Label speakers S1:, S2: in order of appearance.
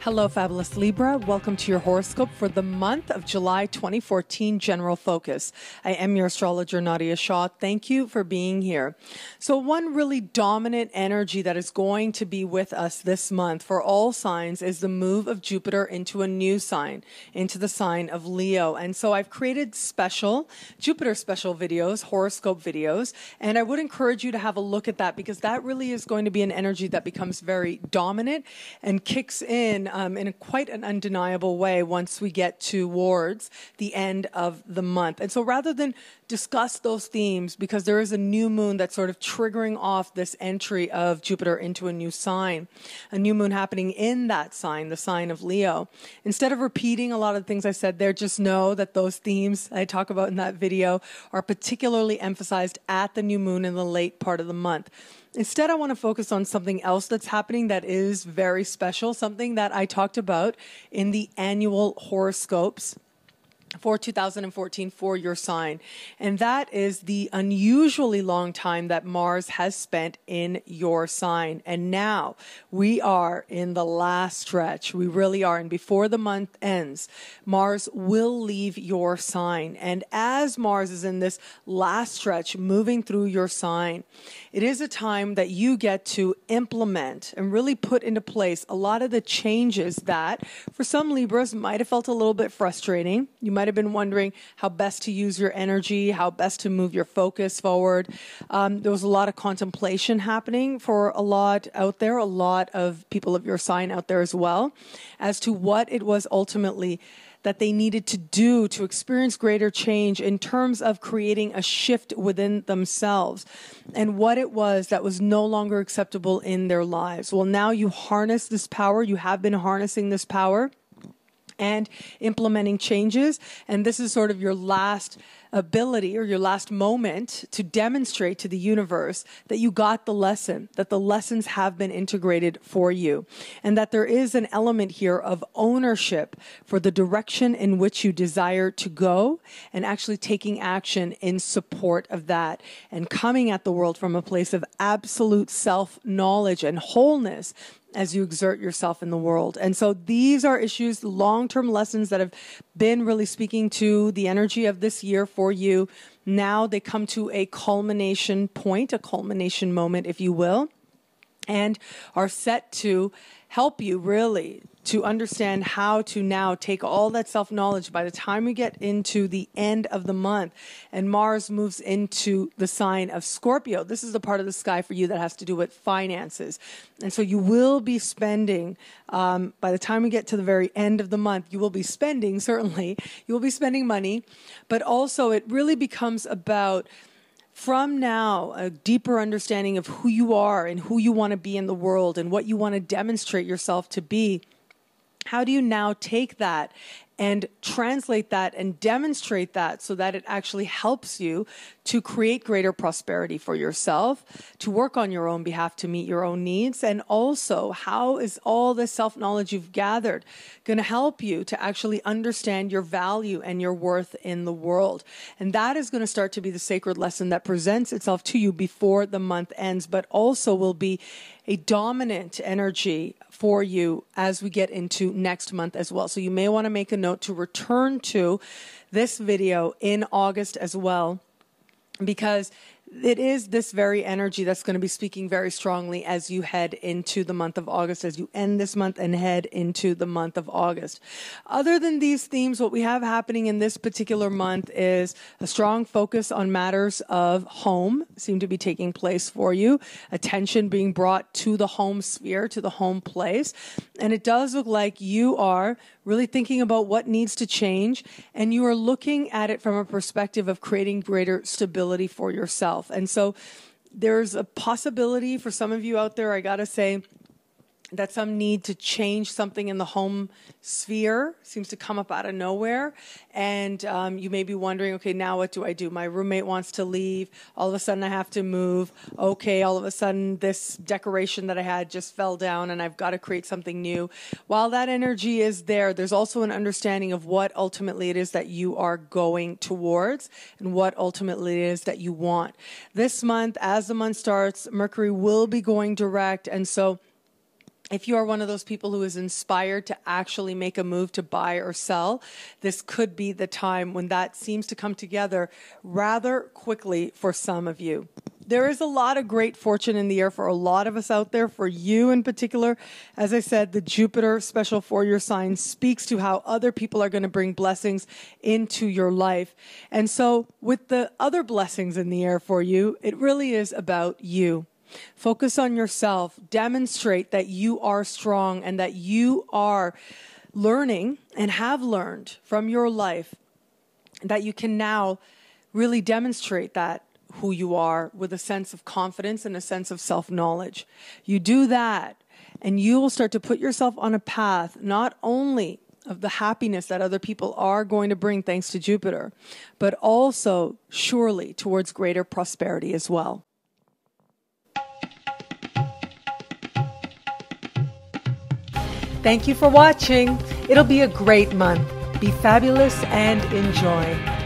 S1: Hello, fabulous Libra. Welcome to your horoscope for the month of July 2014 General Focus. I am your astrologer, Nadiya Shah. Thank you for being here. So one really dominant energy that is going to be with us this month for all signs is the move of Jupiter into a new sign, into the sign of Leo. And so I've created Jupiter special videos, horoscope videos, and I would encourage you to have a look at that because that really is going to be an energy that becomes very dominant and kicks in quite an undeniable way once we get towards the end of the month. And so rather than discuss those themes, because there is a new moon that's sort of triggering off this entry of Jupiter into a new sign, a new moon happening in that sign, the sign of Leo. Instead of repeating a lot of the things I said there, just know that those themes I talk about in that video are particularly emphasized at the new moon in the late part of the month. Instead, I want to focus on something else that's happening that is very special, something that I talked about in the annual horoscopes for 2014 for your sign. And that is the unusually long time that Mars has spent in your sign. And now we are in the last stretch. We really are. And before the month ends, Mars will leave your sign. And as Mars is in this last stretch, moving through your sign, it is a time that you get to implement and really put into place a lot of the changes that for some Libras might have felt a little bit frustrating. You might have been wondering how best to use your energy, how best to move your focus forward. There was a lot of contemplation happening for a lot out there, a lot of people of your sign out there as well, as to what it was ultimately that they needed to do to experience greater change in terms of creating a shift within themselves and what it was that was no longer acceptable in their lives. Well, now you harness this power. You have been harnessing this power and implementing changes. And this is sort of your last ability or your last moment to demonstrate to the universe that you got the lesson, that the lessons have been integrated for you, and that there is an element here of ownership for the direction in which you desire to go and actually taking action in support of that and coming at the world from a place of absolute self-knowledge and wholeness as you exert yourself in the world. And so these are issues, long-term lessons that have been really speaking to the energy of this year for you. Now they come to a culmination point, a culmination moment, if you will, and are set to help you really to understand how to now take all that self-knowledge by the time we get into the end of the month and Mars moves into the sign of Scorpio. This is the part of the sky for you that has to do with finances. And so you will be spending, by the time we get to the very end of the month, you will be spending, certainly, you will be spending money, but also it really becomes about from now, a deeper understanding of who you are and who you want to be in the world and what you want to demonstrate yourself to be. How do you now take that and translate that and demonstrate that so that it actually helps you to create greater prosperity for yourself, to work on your own behalf to meet your own needs? And also, how is all the self-knowledge you've gathered going to help you to actually understand your value and your worth in the world? And that is going to start to be the sacred lesson that presents itself to you before the month ends, but also will be a dominant energy for you as we get into next month as well. So you may want to make a note to return to this video in August as well, because it is this very energy that's going to be speaking very strongly as you head into the month of August, as you end this month and head into the month of August. Other than these themes, what we have happening in this particular month is a strong focus on matters of home seem to be taking place for you, attention being brought to the home sphere, to the home place. And it does look like you are really thinking about what needs to change, and you are looking at it from a perspective of creating greater stability for yourself. And so there's a possibility for some of you out there, I got to say, that some need to change something in the home sphere seems to come up out of nowhere. And you may be wondering, okay, now what do I do? My roommate wants to leave. All of a sudden I have to move. Okay, all of a sudden this decoration that I had just fell down and I've got to create something new. While that energy is there, there's also an understanding of what ultimately it is that you are going towards and what ultimately it is that you want. This month, as the month starts, Mercury will be going direct. And so If you are one of those people who is inspired to actually make a move to buy or sell, this could be the time when that seems to come together rather quickly for some of you. There is a lot of great fortune in the air for a lot of us out there, for you in particular. As I said, the Jupiter special for your sign speaks to how other people are going to bring blessings into your life. And so with the other blessings in the air for you, it really is about you. Focus on yourself. Demonstrate that you are strong and that you are learning and have learned from your life, that you can now really demonstrate that who you are with a sense of confidence and a sense of self-knowledge. You do that and you will start to put yourself on a path not only of the happiness that other people are going to bring thanks to Jupiter, but also surely towards greater prosperity as well. Thank you for watching. It'll be a great month. Be fabulous and enjoy.